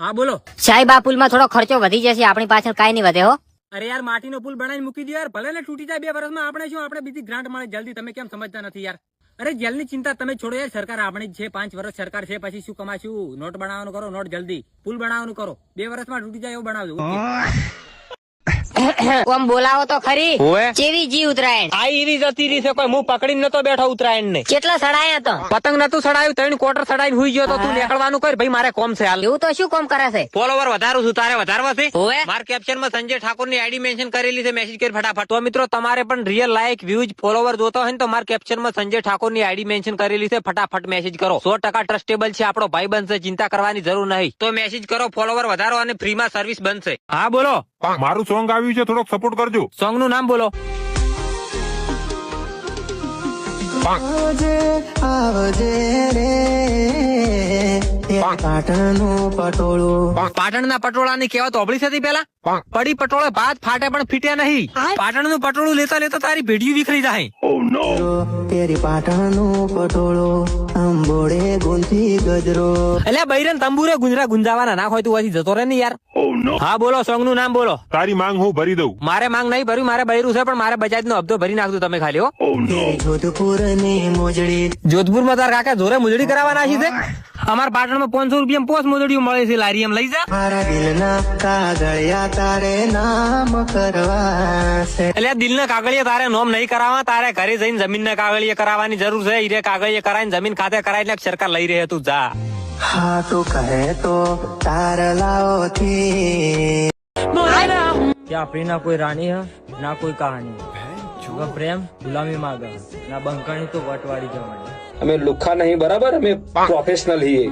હા બોલો. સાહેબ આ પુલમાં થોડો ખર્ચો વધી જશે, આપણી પાછળ કાઈ નહીં વધે હો. અરે યાર માટીનો પુલ બનાવીને મૂકી દો યાર, ભલે ને તૂટી જાય 2 વર્ષમાં, આપણે શું આપણે બીજી ગ્રાન્ટ મળે જલ્દી, તમે કેમ સમજતા નથી યાર? અરે જેલની ચિંતા તમે છોડો યાર, સરકાર આપણી જ છે, 5 વર્ષ સરકાર છે, પછી શું કમાશું? નોટ બનાવવાનું કરો, નોટ જલ્દી, પુલ બનાવવાનું કરો, 2 વર્ષમાં તૂટી જાય એવું બનાવજો. ઓમ બોલાવો તો ખરી. ઓએ કેવી જી ઉતરાયણ આ ઈરી જતી રહી છે, કોઈ હું પકડીને નતો બેઠો ઉતરાયણ ને. કેટલા સડાયા તો? પતંગ નતું સડાયું, 3 ક્વાર્ટર સડાઈને હુઈ ગયો તો. તું નીકળવાનું કર ભાઈ, મારે કોમ છે હાલ. એવું તો શું કોમ કરે છે? ફોલોવર વધારું છું, તારે વધારવા છે? ઓએ મારા કેપ્શનમાં સંજય ઠાકોરની આઈડી મેન્શન કરેલી છે, મેસેજ કરી ફટાફટ. તો મિત્રો તમારે પણ રિયલ લાઈક વ્યૂઝ ફોલોવર જોતો હોય ને તો મારા કેપ્શનમાં સંજય ઠાકોરની આઈડી મેન્શન કરેલી છે, ફટાફટ મેસેજ કરો. 100% ટ્રસ્ટેબલ છે, આપણો ભાઈ બનશે, ચિંતા કરવાની જરૂર નહીં. તો મેસેજ કરો, ફોલોવર વધારો અને ફ્રીમાં સર્વિસ બનશે. હા બોલો. મારું સોંગ આવ્યું છે, થોડોક સપોર્ટ કરજો. સોંગ નું નામ બોલો. પાટણના પટોળાની કહેવત ઓબળી હતી પેલા. પડી પટોળે ભાત ફાટે પણ ફીટે નહીં. પાટણનું પટોળું લેતા લેતા તારી ભેડિયું વિખરી જાય. તેરી પાટણનું પટોળો અંબોડે ગુંથી ગજરો. એટલે બૈરન તંબુરે ગુંજરા ગુંજાવાના ના હોય તું પછી જતો રહે ને યાર. હા બોલો, સોંગ નું નામ બોલો. તારી માંગ હું ભરી દઉં. મારે માંગ નહીં ભર્યું, મારે બૈરું છે, પણ મારે બજાજ નો હપ્તો ભરી નાખજો તમે ખાલી. હો જોધપુર ની મોજડી. જોધપુરમાં તાર કાકા જોરે મુજડી કરાવવાના છે. અમારા પાટણમાં 500 રૂપિયા પોસ મોજડીઓ મળે છે, લારી એમ લઈ જા. મારા દિલના કાગળિયા તારે નામ કરવા છે. એટલે દિલના કાગળિયા તારે નોમ નહીં કરાવવા, તારે ઘરે જઈને જમીનના કાગળિયા કરાવવાની જરૂર છે. હીરે કાગળિયા કરાવીને જમીન ખાતે કરાવીને સરકાર લઈ રહી તું જા. હા તું કહે તો તાર લાવો થી. क्या अपनी ना कोई रानी है ना कोई कहानी, प्रेम गुलामी मांगा ना बंकनी तो वटवाड़ी जमानी. અમે લુખ્ખા નહીં, બરાબર, અમે પ્રોફેશનલ છીએ.